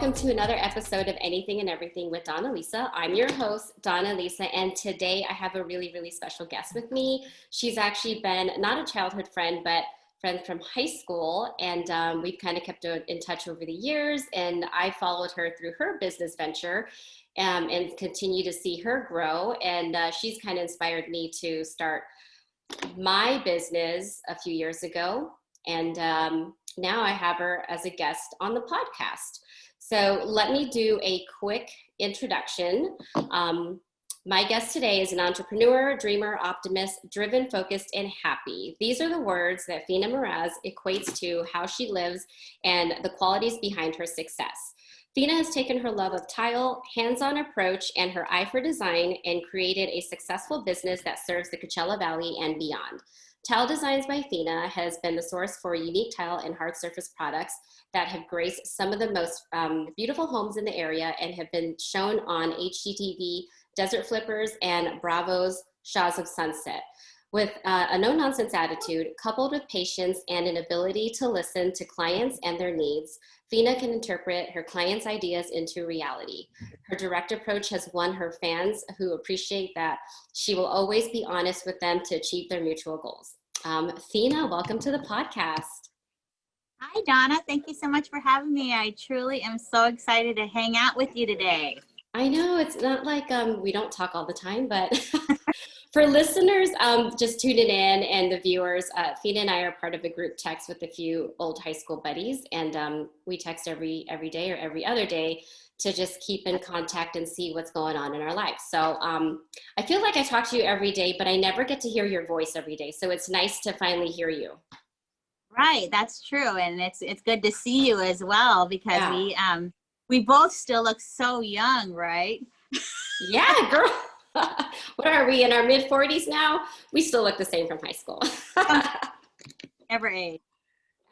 welcome to another episode of Anything and Everything with Donna Lisa. I'm your host, Donna Lisa, and today I have a really special guest with me. She's actually been not a childhood friend, but friend from high school, and we've kind of kept in touch over the years, and I followed her through her business venture and continue to see her grow, and she's kind of inspired me to start my business a few years ago, and now I have her as a guest on the podcast. So let me do a quick introduction. My guest today is an entrepreneur, dreamer, optimist, driven, focused, and happy. These are the words that Fina Meraz equates to how she lives and the qualities behind her success. Fina has taken her love of tile, hands-on approach, and her eye for design and created a successful business that serves the Coachella Valley and beyond. Tile Designs by Fina has been the source for unique tile and hard surface products that have graced some of the most beautiful homes in the area and have been shown on HGTV, Desert Flippers, and Bravo's Shahs of Sunset. With a no-nonsense attitude, coupled with patience and an ability to listen to clients and their needs, Fina can interpret her clients' ideas into reality. Her direct approach has won her fans who appreciate that she will always be honest with them to achieve their mutual goals. Fina, welcome to the podcast. Hi, Donna. Thank you so much for having me. I truly am so excited to hang out with you today. I know it's not like we don't talk all the time, but for listeners just tuning in and the viewers, Fina and I are part of a group text with a few old high school buddies, and we text every day or every other day to just keep in contact and see what's going on in our life. So I feel like I talk to you every day, but I never get to hear your voice every day. So it's nice to finally hear you. Right, that's true, and it's good to see you as well because we both still look so young, right? Yeah, girl. What are we, in our mid-40s now? We still look the same from high school. Never age.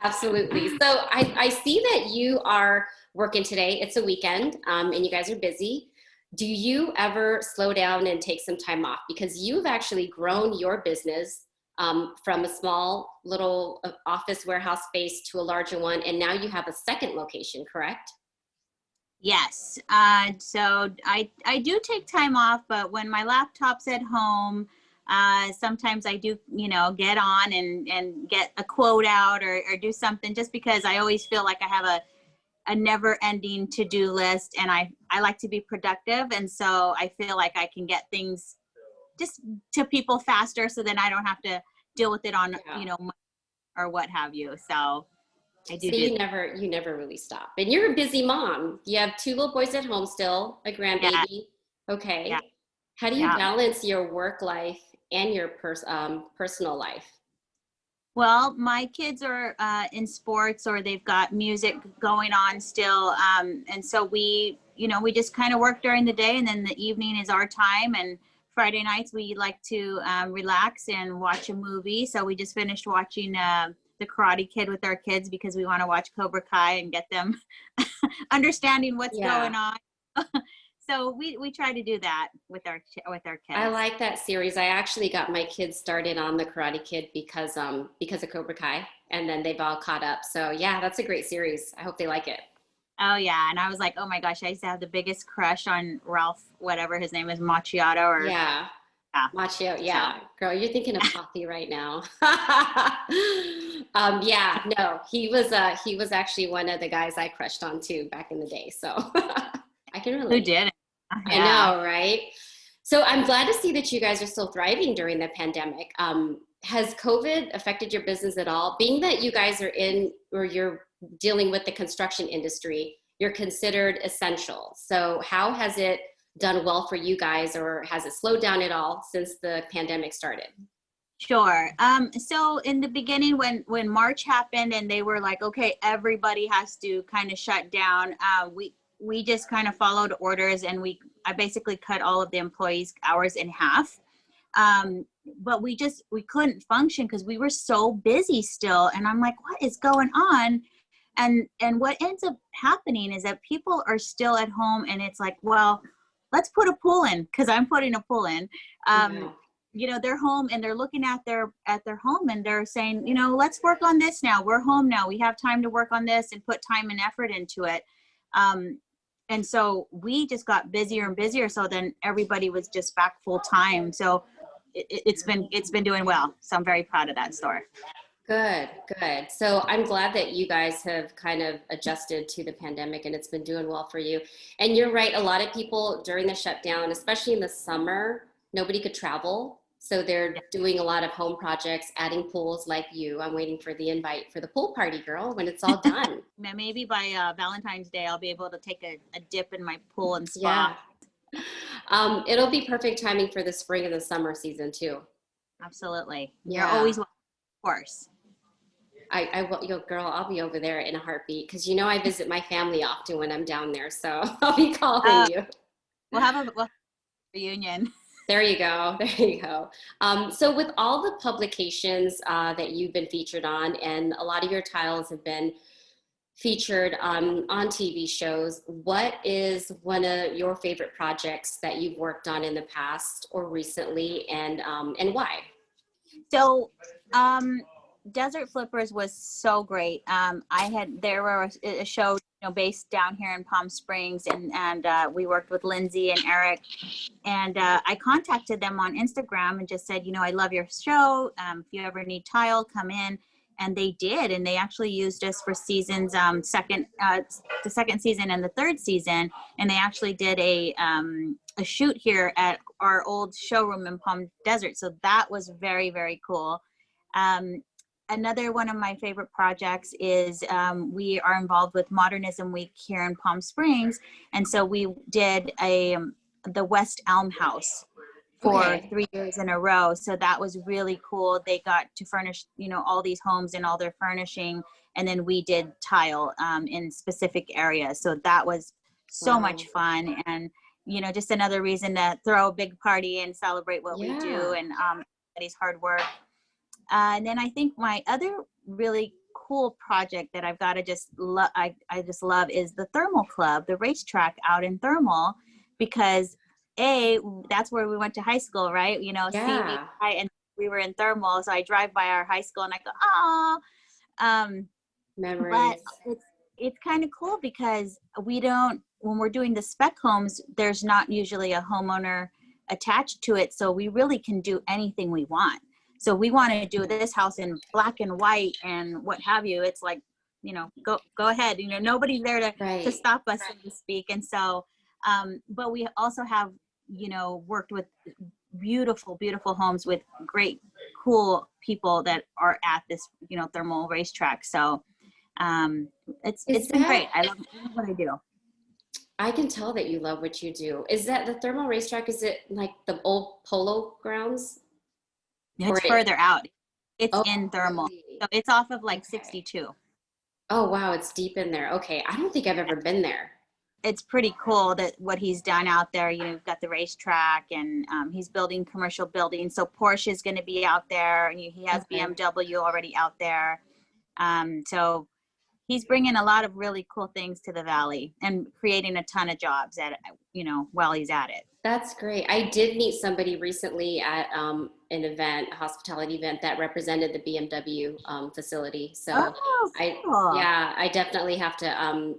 Absolutely. So I see that you are working today. It's a weekend, and you guys are busy. Do you ever slow down and take some time off? Because you've actually grown your business from a small little office warehouse space to a larger one, and now you have a second location, correct? Yes. So I do take time off, but when my laptop's at home, sometimes I do, get on and get a quote out or do something just because I always feel like I have a never ending to-do list, and I like to be productive. And so I feel like I can get things just to people faster so then I don't have to deal with it on, or what have you. So I do. So you never really stop. And you're a busy mom. You have two little boys at home still, a grandbaby. Yeah. Okay. Yeah. How do you balance your work life and your personal life? Well, my kids are in sports or they've got music going on still. And so we just kind of work during the day, and then the evening is our time. And Friday nights we like to relax and watch a movie. So we just finished watching The Karate Kid with our kids because we want to watch Cobra Kai and get them understanding what's going on. So we try to do that with our kids. I like that series. I actually got my kids started on The Karate Kid because of Cobra Kai, and then they've all caught up. So yeah, that's a great series. I hope they like it. Oh yeah, and I was like, oh my gosh, I used to have the biggest crush on Ralph, whatever his name is, Macchiato or Machio, yeah. So. Girl, you're thinking of coffee right now. He was actually one of the guys I crushed on too back in the day. So I can relate. Who didn't? I know, right? So I'm glad to see that you guys are still thriving during the pandemic. Has COVID affected your business at all? Being that you guys are you're dealing with the construction industry, you're considered essential. So how has it done well for you guys, or has it slowed down at all since the pandemic started? Sure. So in the beginning, when March happened and they were like, okay, everybody has to kind of shut down, we just kind of followed orders, and I basically cut all of the employees' hours in half. But we couldn't function because we were so busy still. And I'm like, what is going on? And what ends up happening is that people are still at home, and it's like, well, let's put a pool in, because I'm putting a pool in. They're home and they're looking at their home and they're saying, let's work on this now. We're home now. We have time to work on this and put time and effort into it. And so we just got busier and busier. So then everybody was just back full time. So it's been doing well. So I'm very proud of that store. Good, good. So I'm glad that you guys have kind of adjusted to the pandemic and it's been doing well for you. And you're right, a lot of people during the shutdown, especially in the summer, nobody could travel. So they're doing a lot of home projects, adding pools like you. I'm waiting for the invite for the pool party, girl, when it's all done. Maybe by Valentine's Day, I'll be able to take a dip in my pool and spa. Yeah. It'll be perfect timing for the spring and the summer season too. Absolutely. You're Yeah. always, of course. I will, girl, I'll be over there in a heartbeat because you know I visit my family often when I'm down there, so I'll be calling you. We'll have a reunion. There you go. There you go. So with all the publications that you've been featured on, and a lot of your tiles have been featured on TV shows, what is one of your favorite projects that you've worked on in the past or recently, and why? So, Desert Flippers was so great. There were a show, based down here in Palm Springs, and we worked with Lindsay and Eric, and I contacted them on Instagram and just said, I love your show. If you ever need tile, come in. And they did, and they actually used us for seasons, the second season and the third season, and they actually did a shoot here at our old showroom in Palm Desert. So that was very, very cool. Another one of my favorite projects is we are involved with Modernism Week here in Palm Springs, and so we did the West Elm House for 3 years in a row. So that was really cool. They got to furnish, all these homes and all their furnishing. And then we did tile in specific areas. So that was so much fun. And, just another reason to throw a big party and celebrate what we do and everybody's hard work. And then I think my other really cool project that I've got to just love, I just love is the Thermal Club, the racetrack out in Thermal, because that's where we went to high school, right? And we were in Thermal, so I drive by our high school and I go, oh, memories. But it's kind of cool because when we're doing the spec homes, there's not usually a homeowner attached to it, so we really can do anything we want. So we want to do this house in black and white and what have you. It's like, go ahead. Nobody's there to stop us, so to speak. And so, but we also have, worked with beautiful, beautiful homes with great, cool people that are at this, Thermal racetrack. So it's been great. I love what I do. I can tell that you love what you do. Is that the Thermal racetrack? Is it like the old polo grounds? It's further out. It's in Thermal. So it's off of 62. Oh, wow. It's deep in there. Okay. I don't think I've ever been there. It's pretty cool that what he's done out there. You've got the racetrack, and he's building commercial buildings. So Porsche is going to be out there, and he has BMW already out there. So he's bringing a lot of really cool things to the Valley and creating a ton of jobs while he's at it. That's great. I did meet somebody recently at an event, a hospitality event that represented the BMW facility. So cool. I definitely have to,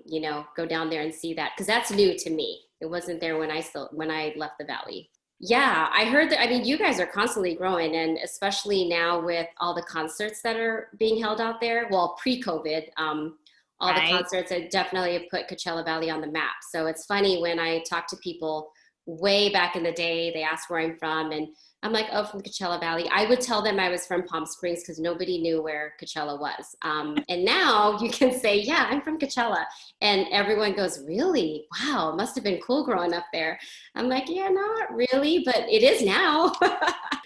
go down there and see that, because that's new to me. It wasn't there when I left the Valley. Yeah, I heard that. I mean, you guys are constantly growing, and especially now with all the concerts that are being held out there. Well, pre-COVID, all the concerts have definitely put Coachella Valley on the map. So it's funny when I talk to people way back in the day, they asked where I'm from, and I'm like, oh, from Coachella Valley. I would tell them I was from Palm Springs because nobody knew where Coachella was. And now you can say, yeah, I'm from Coachella. And everyone goes, really? Wow, it must have been cool growing up there. I'm like, yeah, not really, but it is now.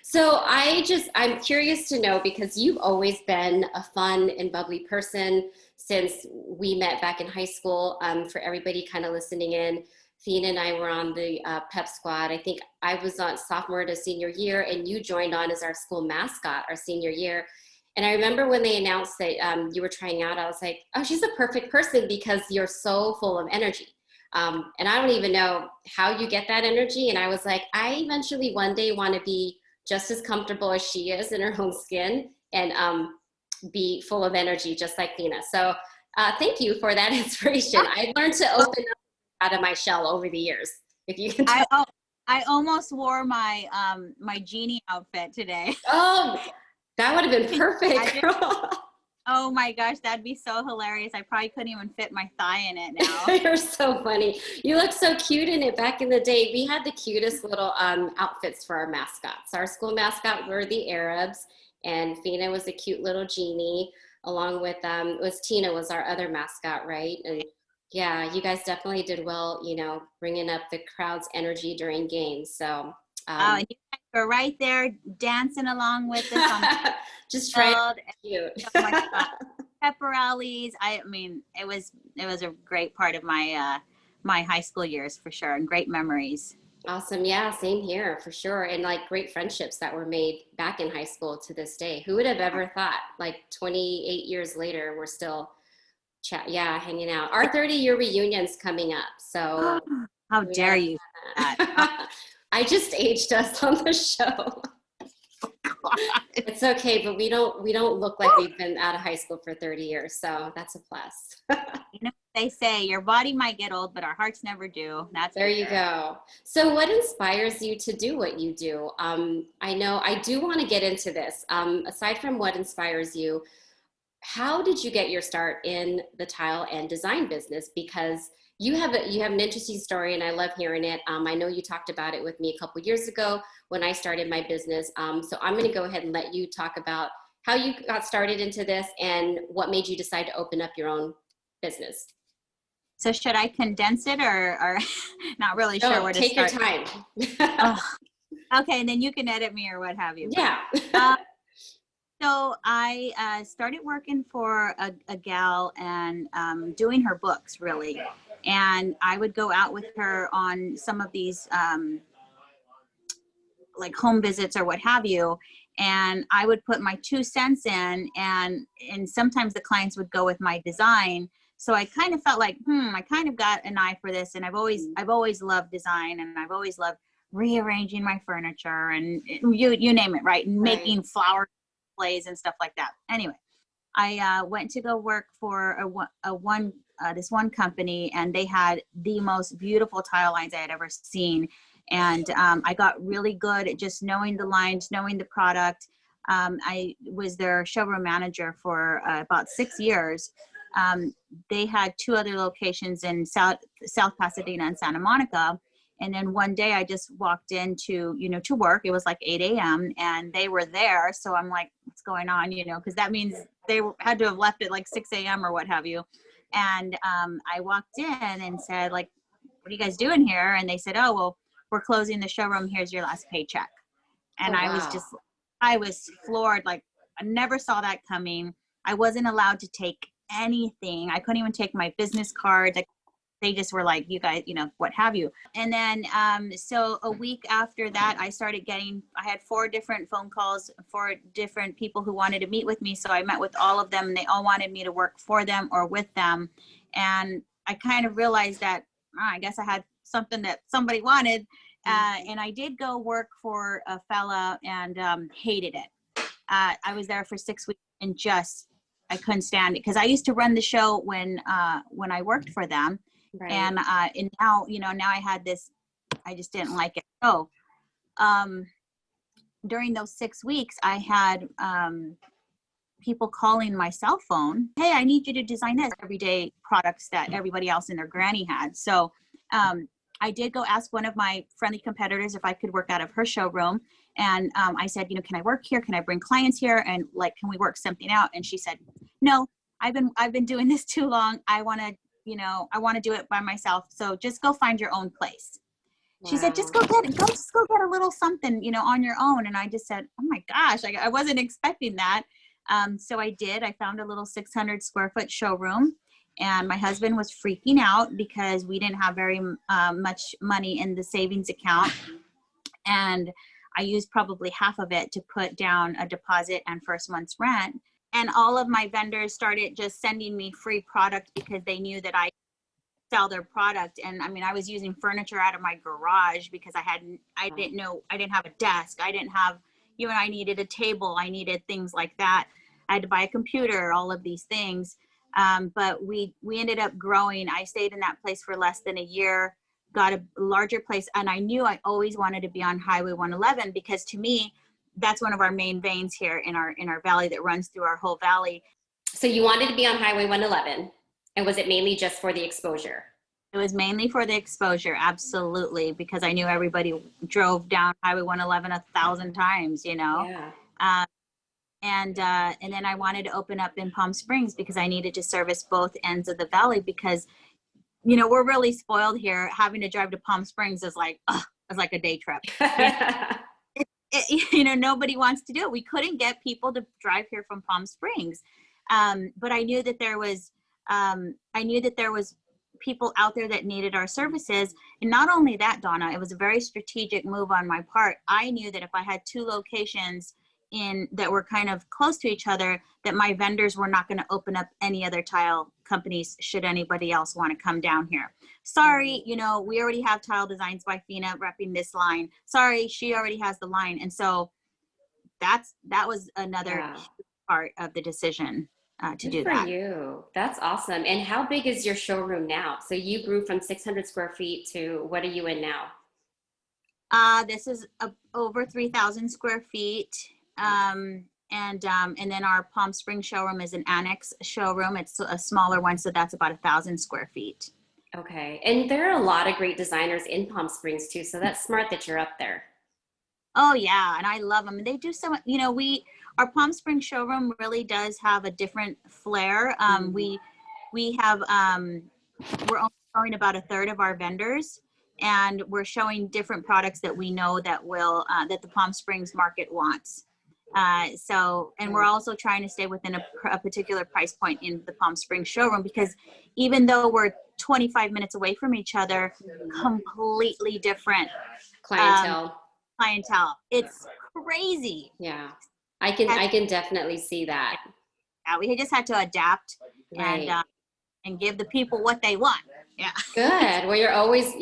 So I'm curious to know, because you've always been a fun and bubbly person since we met back in high school. For everybody kind of listening in, Fina and I were on the pep squad. I think I was on sophomore to senior year, and you joined on as our school mascot our senior year. And I remember when they announced that you were trying out, I was like, oh, she's a perfect person because you're so full of energy. And I don't even know how you get that energy. And I was like, I eventually one day want to be just as comfortable as she is in her own skin and be full of energy, just like Fina. So Thank you for that inspiration. I've learned to open up out of my shell over the years. If you can tell. I almost wore my my genie outfit today. Oh, that would have been perfect, girl. Oh my gosh, that'd be so hilarious. I probably couldn't even fit my thigh in it now. You're so funny. You look so cute in it. Back in the day, we had the cutest little outfits for our mascots. Our school mascot were the Arabs, and Fina was a cute little genie, along with was Tina was our other mascot, right? And yeah, you guys definitely did well, bringing up the crowd's energy during games. So Oh, and you guys were right there dancing along with us on the just trying to be cute. so much fun. Pepper rallies. I mean, it was a great part of my my high school years for sure, and great memories. Awesome. Yeah, same here for sure. And like great friendships that were made back in high school to this day. Who would have ever thought, like 28 years later, we're still hanging out. Our 30-year reunion's coming up. So how dare you? I just aged us on the show. It's okay, but we don't look like we've been out of high school for 30 years, so that's a plus. They say your body might get old, but our hearts never do. There you go. So what inspires you to do what you do? I know I do want to get into this. Aside from what inspires you, how did you get your start in the tile and design business? Because you have an interesting story, and I love hearing it. I know you talked about it with me a couple years ago when I started my business. So I'm going to go ahead and let you talk about how you got started into this and what made you decide to open up your own business. So should I condense it or not really sure where to start? Take your time. Okay, and then you can edit me or what have you. Yeah. So I started working for a gal and doing her books, really. And I would go out with her on some of these like home visits or what have you. And I would put my 2 cents in, and sometimes the clients would go with my design. So I kind of felt like, I kind of got an eye for this. And I've always loved design, and I've always loved rearranging my furniture and you name it, right? And making flower displays and stuff like that. Anyway, I went to go work for this one company, and they had the most beautiful tile lines I had ever seen. And I got really good at just knowing the lines, knowing the product. I was their showroom manager for about 6 years. They had 2 other locations in South Pasadena and Santa Monica. And then one day I just walked into, to work. It was like 8 a.m. and they were there. So I'm like, what's going on? Because that means they had to have left at like 6 a.m. or what have you. And I walked in and said, like, what are you guys doing here? And they said, oh, well, we're closing the showroom. Here's your last paycheck. And I was floored. Like, I never saw that coming. I wasn't allowed to take anything. I couldn't even take my business card. They just were like, you guys, what have you. And then, so a week after that, I had 4 different phone calls, 4 different people who wanted to meet with me. So I met with all of them, and they all wanted me to work for them or with them. And I kind of realized that, I guess I had something that somebody wanted. And I did go work for a fella and hated it. I was there for 6 weeks and I couldn't stand it, because I used to run the show when I worked for them. Right. And now, now I had this, I just didn't like it. So during those 6 weeks, I had people calling my cell phone. Hey, I need you to design this everyday products that everybody else in their granny had. So I did go ask one of my friendly competitors if I could work out of her showroom. And I said, can I work here? Can I bring clients here? And like, can we work something out? And she said, no, I've been doing this too long. I want to do it by myself. So just go find your own place. Wow. She said, just go get a little something, on your own. And I just said, oh my gosh, I wasn't expecting that. So I did. I found a little 600 square foot showroom, and my husband was freaking out because we didn't have very much money in the savings account. And I used probably half of it to put down a deposit and first month's rent. And all of my vendors started just sending me free product because they knew that I sell their product. And I mean, I was using furniture out of my garage because I didn't have a desk. I didn't have, I needed a table. I needed things like that. I had to buy a computer, all of these things. But we ended up growing. I stayed in that place for less than a year, got a larger place, and I knew I always wanted to be on Highway 111 because to me, that's one of our main veins here in our valley that runs through our whole valley. So you wanted to be on Highway 111, and was it mainly just for the exposure? It was mainly for the exposure, absolutely, because I knew everybody drove down Highway 111 1,000 times, you know. Yeah. And then I wanted to open up in Palm Springs because I needed to service both ends of the valley because, you know, we're really spoiled here. Having to drive to Palm Springs is like, it's like a day trip. You know, nobody wants to do it. We couldn't get people to drive here from Palm Springs. But I knew that there was people out there that needed our services. And not only that, Donna, it was a very strategic move on my part. I knew that if I had two locations that were kind of close to each other, that my vendors were not going to open up any other tile companies should anybody else want to come down here. Sorry, you know, we already have Tile Designs by Fina repping this line. Sorry, she already has the line. And so that was another part of the decision to do that. Good for you. That's awesome. And how big is your showroom now? So you grew from 600 square feet to what are you in now? This is over 3,000 square feet. And then our Palm Springs showroom is an annex showroom. It's a smaller one, so that's about 1,000 square feet. Okay. And there are a lot of great designers in Palm Springs too, so that's smart that you're up there. Oh yeah, and I love them. And they do so much, you know, our Palm Springs showroom really does have a different flair. We have, we're only showing about a third of our vendors, and we're showing different products that we know that that the Palm Springs market wants. And we're also trying to stay within a particular price point in the Palm Springs showroom, because even though we're 25 minutes away from each other, completely different Clientele. It's crazy. Yeah. I can definitely see that. Yeah, we just had to adapt and give the people what they want. Yeah. Good. Well, you're always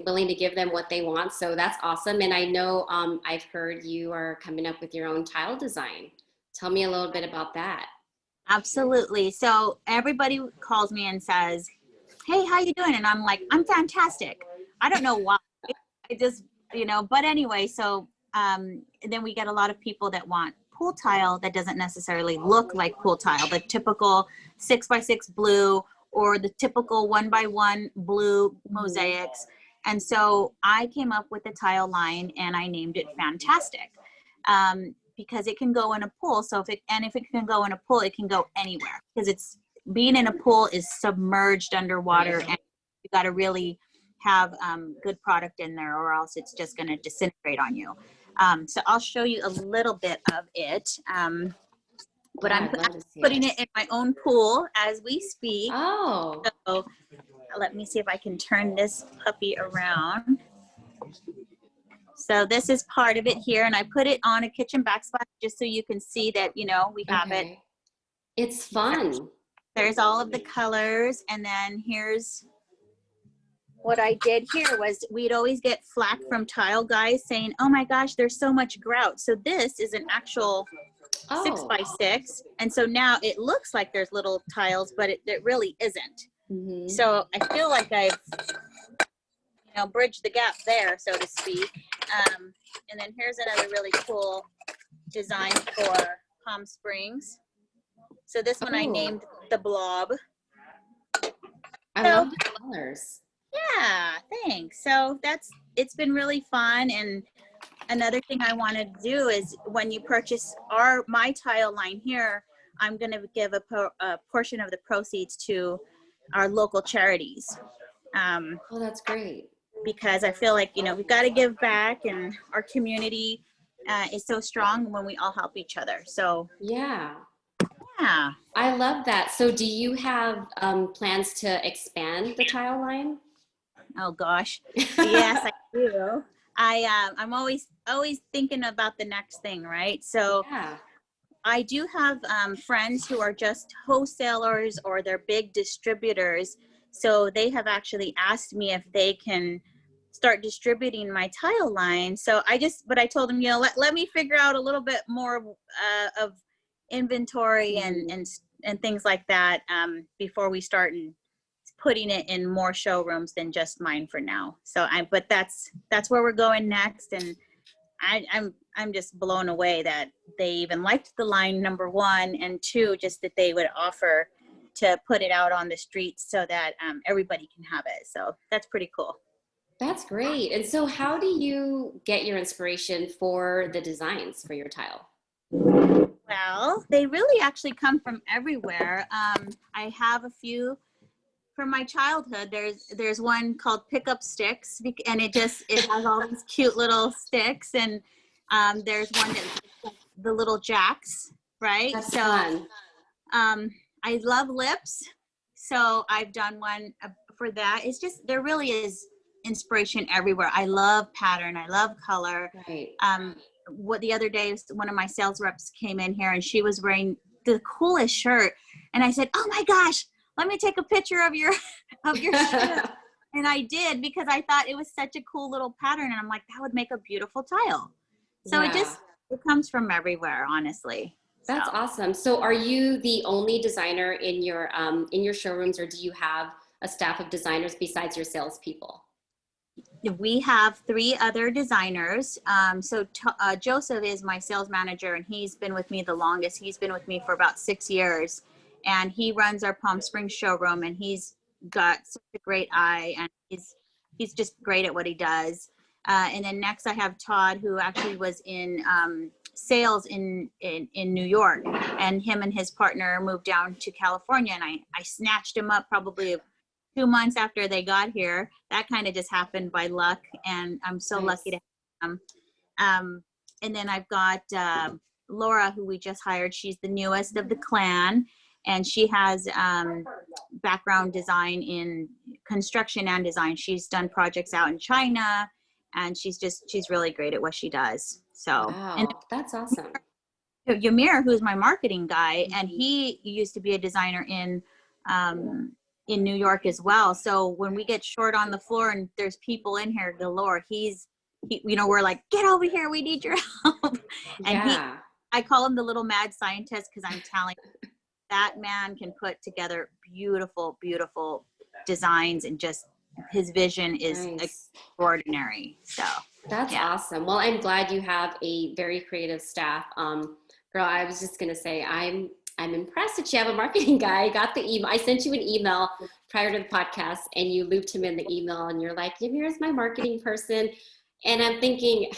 willing to give them what they want. So that's awesome. And I know I've heard you are coming up with your own tile design. Tell me a little bit about that. Absolutely. So everybody calls me and says, "Hey, how you doing?" And I'm like, "I'm fantastic." I don't know why. I just, you know, but anyway, so then we get a lot of people that want pool tile that doesn't necessarily look like pool tile, the typical 6x6 blue or the typical 1x1 blue mosaics. And so I came up with the tile line and I named it Fantastic, because it can go in a pool. So if it can go in a pool, it can go anywhere, because being in a pool is submerged underwater, and you got to really have good product in there, or else it's just going to disintegrate on you. So I'll show you a little bit of it. But I'm putting it in my own pool as we speak. Oh. So let me see if I can turn this puppy around. So this is part of it here, and I put it on a kitchen backsplash just so you can see that, you know, we have it. It's fun. There's all of the colors, and then here's what I did here was we'd always get flack from tile guys saying, "Oh my gosh, there's so much grout." So this is an actual 6x6, and so now it looks like there's little tiles, but it really isn't. So I feel like I've, you know, bridged the gap there, so to speak. And then here's another really cool design for Palm Springs. So this one I named the Blob. I love the colors. Yeah, thanks. So it's been really fun. And another thing I wanted to do is when you purchase my tile line here, I'm going to give a portion of the proceeds to our local charities. Oh, that's great. Because I feel like, you know, we've got to give back, and our community is so strong when we all help each other. So yeah, I love that. So do you have plans to expand the tile line? Oh gosh, yes, I do. I'm always thinking about the next thing, right? So I do have friends who are just wholesalers or they're big distributors. So they have actually asked me if they can start distributing my tile line. So but I told them, you know, let me figure out a little bit more of inventory and and things like that before we start putting it in more showrooms than just mine for now. So but that's where we're going next. And I'm just blown away that they even liked the line, number one, and two, just that they would offer to put it out on the streets so that everybody can have it. So that's pretty cool. That's great. And so how do you get your inspiration for the designs for your tile? Well, they really actually come from everywhere. I have a few from my childhood. There's one called Pickup Sticks, and it has all these cute little sticks. And there's one that's like the little jacks, right? That's so fun. I love lips, so I've done one for that. It's just, there really is inspiration everywhere. I love pattern. I love color. Right. What the other day, one of my sales reps came in here and she was wearing the coolest shirt. And I said, oh my gosh, let me take a picture of your shirt. And I did, because I thought it was such a cool little pattern. And I'm like, that would make a beautiful tile. So Yeah. it comes from everywhere, honestly. That's awesome. So are you the only designer in your showrooms, or do you have a staff of designers besides your salespeople? We have 3 other designers. Joseph is my sales manager, and he's been with me the longest. He's been with me for about 6 years, and he runs our Palm Springs showroom, and he's got such a great eye, and he's just great at what he does. And then next I have Todd, who actually was in sales in New York, and him and his partner moved down to California, and I snatched him up probably 2 months after they got here. That kind of just happened by luck, and I'm so lucky to have them. And then I've got Laura, who we just hired. She's the newest of the clan, and she has background design in construction and design. She's done projects out in China, and she's really great at what she does. So, wow, and that's awesome. Ymir, who's my marketing guy, and he used to be a designer in New York as well. So when we get short on the floor and there's people in here galore, we're like, get over here, we need your help. And I call him the little mad scientist, because I'm telling you, that man can put together beautiful, beautiful designs, and just his vision is extraordinary. So that's awesome. Well, I'm glad you have a very creative staff. Girl, I was just gonna say, I'm impressed that you have a marketing guy. I got the email. I sent you an email prior to the podcast, and you looped him in the email, and you're like, here's my marketing person. And I'm thinking,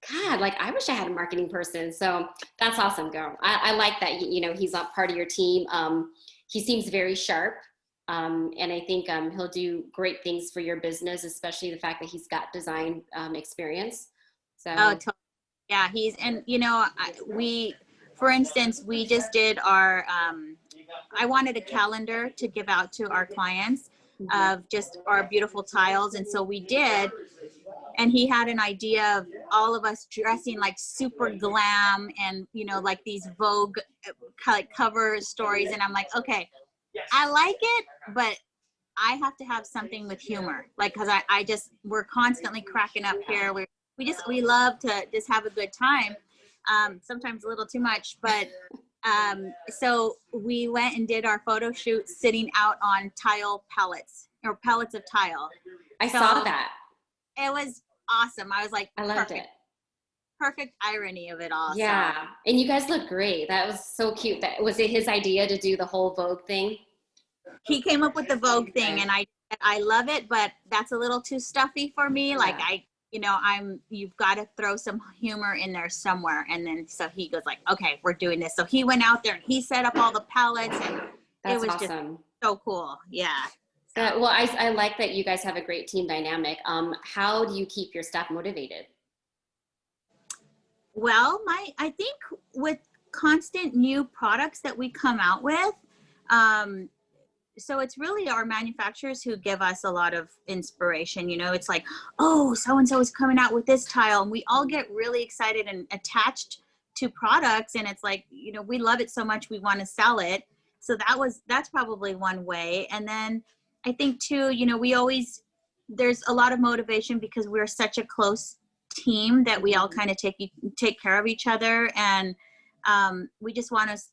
God, like, I wish I had a marketing person. So that's awesome, girl. I like that, he's not part of your team. He seems very sharp. And I think he'll do great things for your business, especially the fact that he's got design experience. So totally. Yeah, for instance, we just did our, I wanted a calendar to give out to our clients of just our beautiful tiles. And so we did, and he had an idea of all of us dressing like super glam and, like these Vogue like cover stories. And I'm like, okay, I like it, but I have to have something with humor. Like, cause we're constantly cracking up here. We love to just have a good time. Sometimes a little too much, but so we went and did our photo shoot sitting out on tile pallets, or pallets of tile. I saw that. It was awesome. I was like, I loved it. Perfect irony of it all. Yeah. So. And you guys look great. That was so cute. Was it his idea to do the whole Vogue thing? He came up with the Vogue thing, and I love it, but that's a little too stuffy for me. Yeah. Like you've got to throw some humor in there somewhere. And then, so he goes like, okay, we're doing this. So he went out there and he set up all the pallets, and it was awesome. Just so cool. Yeah. Well, I like that you guys have a great team dynamic. How do you keep your staff motivated? Well, I think with constant new products that we come out with, so it's really our manufacturers who give us a lot of inspiration. It's like, oh, so-and-so is coming out with this tile, and we all get really excited and attached to products. And it's like, we love it so much, we want to sell it. So that's probably one way. And then I think too, there's a lot of motivation because we're such a close team that we all kind of take care of each other. And we just want us,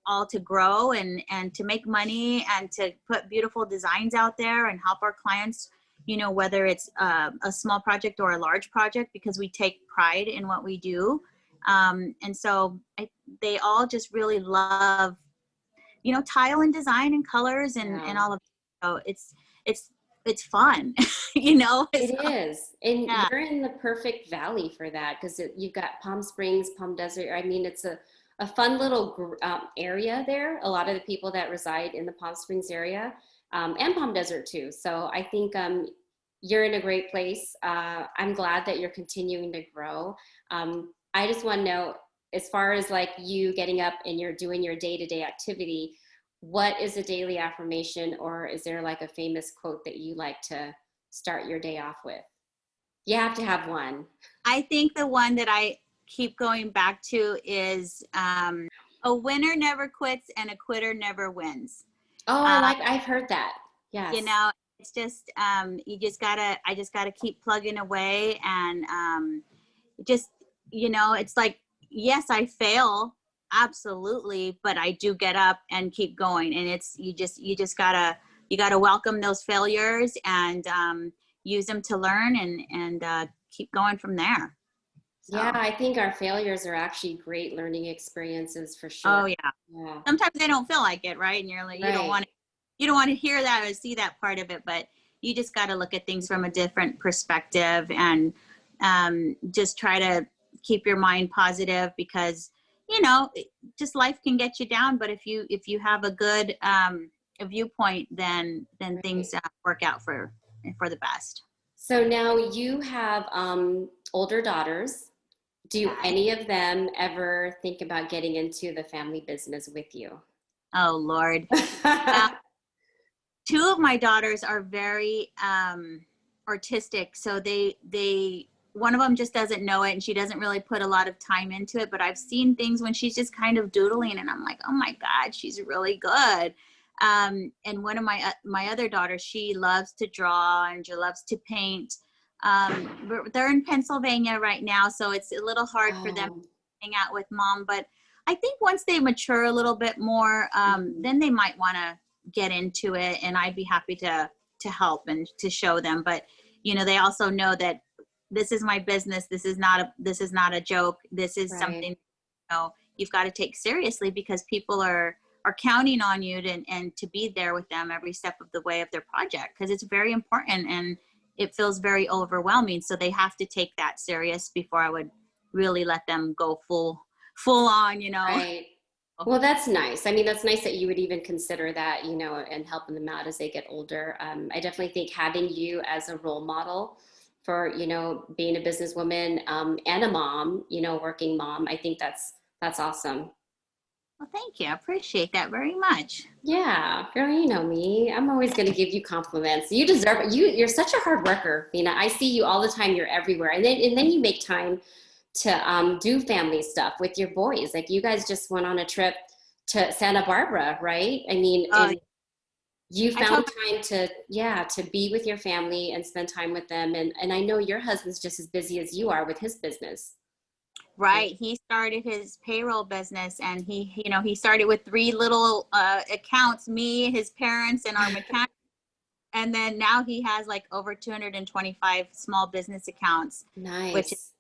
all to grow and to make money and to put beautiful designs out there and help our clients, whether it's a small project or a large project, because we take pride in what we do. And so they all just really love, tile and design and colors and all of that. So it's fun, It's It fun. is. And Yeah. you're in the perfect valley for that because you've got Palm Springs, Palm Desert. I mean, it's a fun little area there. A lot of the people that reside in the Palm Springs area and Palm Desert too. So I think you're in a great place. I'm glad that you're continuing to grow. I just want to know, as far as like you getting up and you're doing your day-to-day activity, what is a daily affirmation, or is there like a famous quote that you like to start your day off with? You have to have one. I think the one that I keep going back to is a winner never quits and a quitter never wins. Oh, Uh, I've heard that. Yes. it's just I just gotta keep plugging away and just it's like, yes, I fail, absolutely, but I do get up and keep going. And it's you just gotta welcome those failures and use them to learn and keep going from there. So. Yeah, I think our failures are actually great learning experiences for sure. Oh yeah. Yeah. Sometimes they don't feel like it, right? And you're like, Right. you don't want to hear that or see that part of it, but you just got to look at things from a different perspective and just try to keep your mind positive, because just life can get you down, but if you have a good a viewpoint, then Right. things work out for the best. So now you have older daughters. Do any of them ever think about getting into the family business with you? Oh Lord. Two of my daughters are very artistic, so they one of them just doesn't know it, and she doesn't really put a lot of time into it, but I've seen things when she's just kind of doodling and I'm like, oh my God, she's really good. And one of my other daughters, she loves to draw and she loves to paint. But they're in Pennsylvania right now, so it's a little hard for them to hang out with mom, but I think once they mature a little bit more, then they might want to get into it, and I'd be happy to help and to show them. But they also know that this is my business. This is not a joke. This is Right. something you've got to take seriously, because people are counting on you and to be there with them every step of the way of their project, because it's very important and it feels very overwhelming. So they have to take that serious before I would really let them go full on, Right. Well, that's nice. I mean, that's nice that you would even consider that, and helping them out as they get older. I definitely think having you as a role model for, being a businesswoman and a mom, working mom, I think that's awesome. Well, thank you. I appreciate that very much. Yeah, girl, you know me. I'm always going to give you compliments. You deserve it. You're such a hard worker, Fina. I see you all the time. You're everywhere, and then you make time to do family stuff with your boys. Like you guys just went on a trip to Santa Barbara, right? I mean, and you found time to be with your family and spend time with them. And I know your husband's just as busy as you are with his business. Right. He started his payroll business, and he started with 3 little accounts, me, his parents, and our mechanic. And then now he has like over 225 small business accounts. Nice. Which is,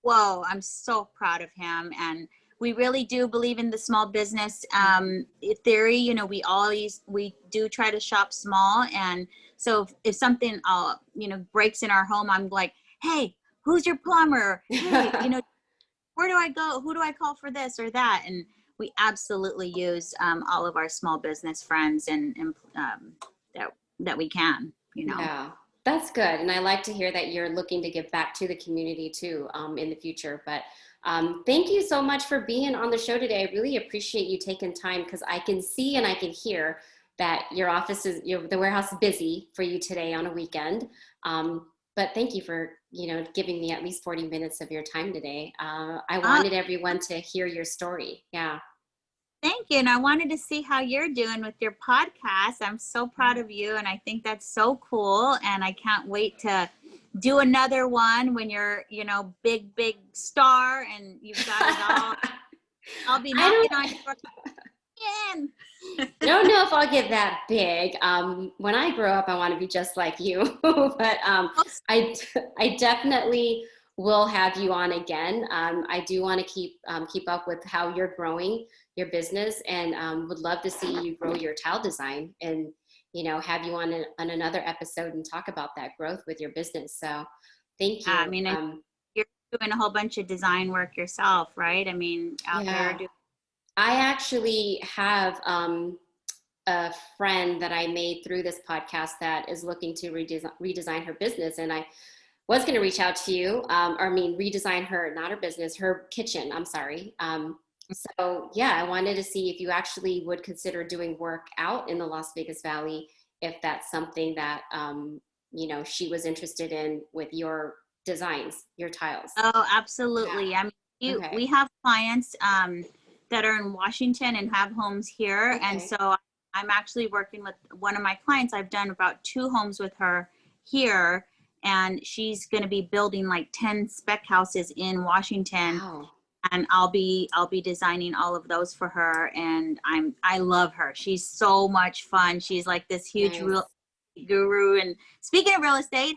whoa, I'm so proud of him. And we really do believe in the small business theory. We do try to shop small. And so if something, breaks in our home, I'm like, hey, who's your plumber? Hey, where do I go? Who do I call for this or that? And we absolutely use all of our small business friends and that we can, Yeah, that's good. And I like to hear that you're looking to give back to the community too in the future. But thank you so much for being on the show today. I really appreciate you taking time, because I can see and I can hear that your office the warehouse is busy for you today on a weekend. But thank you for, giving me at least 40 minutes of your time today. I wanted everyone to hear your story. Yeah. Thank you. And I wanted to see how you're doing with your podcast. I'm so proud of you. And I think that's so cool. And I can't wait to do another one when you're, big star and you've got it I'll be I knocking don't, on your door again. I don't know if I'll get that big. When I grow up, I want to be just like you. But I, I definitely will have you on again. I do want to keep up with how you're growing your business, and would love to see you grow your tile design, and have you on another episode and talk about that growth with your business. So thank I you. mean, you're doing a whole bunch of design work yourself, right? I mean, out there Yeah, I actually have a friend that I made through this podcast that is looking to redesign her business. And I was going to reach out to you, or I mean, redesign her, not her business, her kitchen. I'm sorry. So yeah, I wanted to see if you actually would consider doing work out in the Las Vegas Valley, if that's something that, she was interested in with your designs, your tiles. Oh, Yeah. absolutely. I mean, Okay. we have clients that are in Washington and have homes here. And Okay. so I'm actually working with one of my clients. I've done about 2 homes with her here, and she's going to be building like 10 spec houses in Washington. Wow. And I'll be designing all of those for her. And I love her. She's so much fun. She's like this huge Nice. real guru. And speaking of real estate,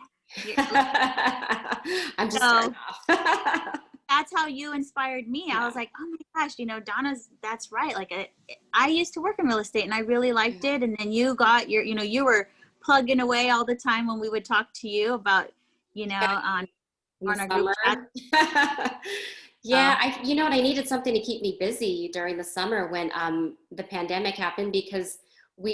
I'm just so starting off. that's how you inspired me. I Yeah. was like, oh my gosh, that's right. Like I used to work in real estate and I really liked Yeah. it. And then you got you were plugging away all the time when we would talk to you about, In the on our group chat. summer. So, Yeah, you know what? I needed something to keep me busy during the summer when the pandemic happened, because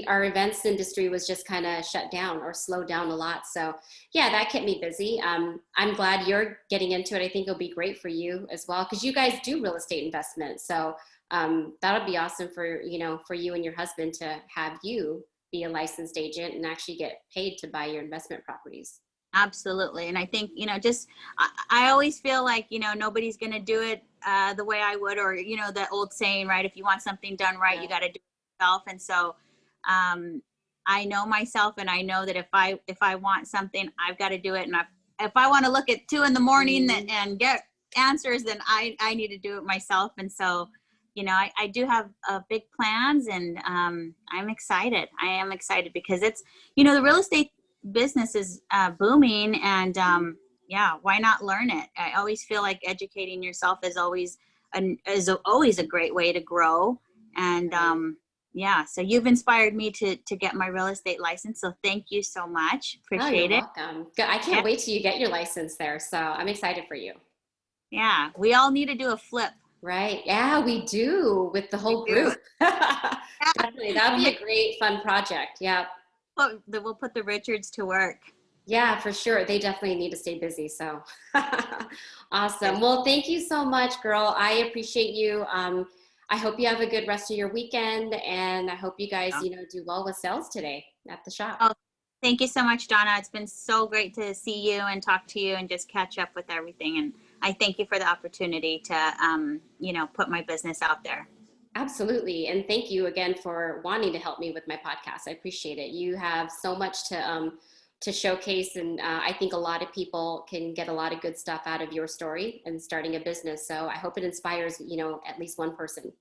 our events industry was just kind of shut down or slowed down a lot. So yeah, that kept me busy. I'm glad you're getting into it. I think it'll be great for you as well, because you guys do real estate investments. So that'll be awesome for you and your husband to have you be a licensed agent and actually get paid to buy your investment properties. absolutely. And I think, just, I always feel like, nobody's going to do it the way I would, or, that old saying, right? If you want something done right, you got to do it yourself. And so, um, I know myself, and I know that if I want something, I've got to do it. And if I want to look at 2 a.m. and get answers, then I need to do it myself. And so, I do have big plans, and I'm excited. I am excited because it's, the real estate business is booming, and yeah, why not learn it? I always feel like educating yourself is always always a great way to grow. And yeah, so you've inspired me to get my real estate license. So thank you so much. Oh, you're Appreciate it. welcome. I Yeah, can't wait till you get your license there. So I'm excited for you. yeah. We all need to do a flip. Right. Yeah, we do, with the We whole do. group. Definitely. That would be a great, fun project. Yeah. We'll put the Richards to work. Yeah, for sure. They definitely need to stay busy. So awesome. Well, thank you so much, girl. I appreciate you. I hope you have a good rest of your weekend, and I hope you guys, do well with sales today at the shop. Oh, thank you so much, Donna. It's been so great to see you and talk to you and just catch up with everything. And I thank you for the opportunity to, put my business out there. Absolutely. And thank you again for wanting to help me with my podcast. I appreciate it. You have so much to showcase. And I think a lot of people can get a lot of good stuff out of your story and starting a business. So I hope it inspires, at least one person.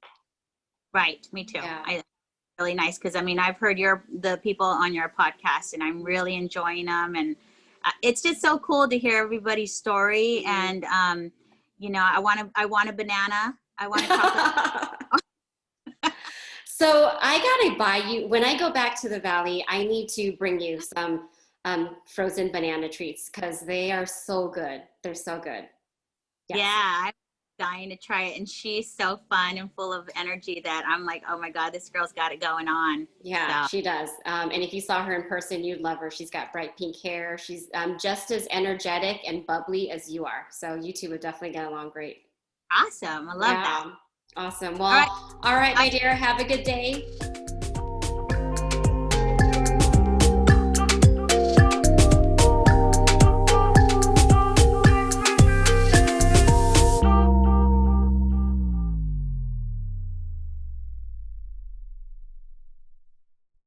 Right. Me too. Yeah. Really nice. Cause I've heard the people on your podcast, and I'm really enjoying them. And it's just so cool to hear everybody's story. Mm-hmm. And, I want a banana. I want a chocolate. So I gotta buy you, when I go back to the Valley, I need to bring you some frozen banana treats, because they are so good. They're so good. Yes. Yeah, I'm dying to try it. And she's so fun and full of energy that I'm like, oh my God, this girl's got it going on. Yeah, So she does. And if you saw her in person, you'd love her. She's got bright pink hair. She's just as energetic and bubbly as you are. So you two would definitely get along great. awesome. I love that. Awesome. Well, all right, my dear, have a good day.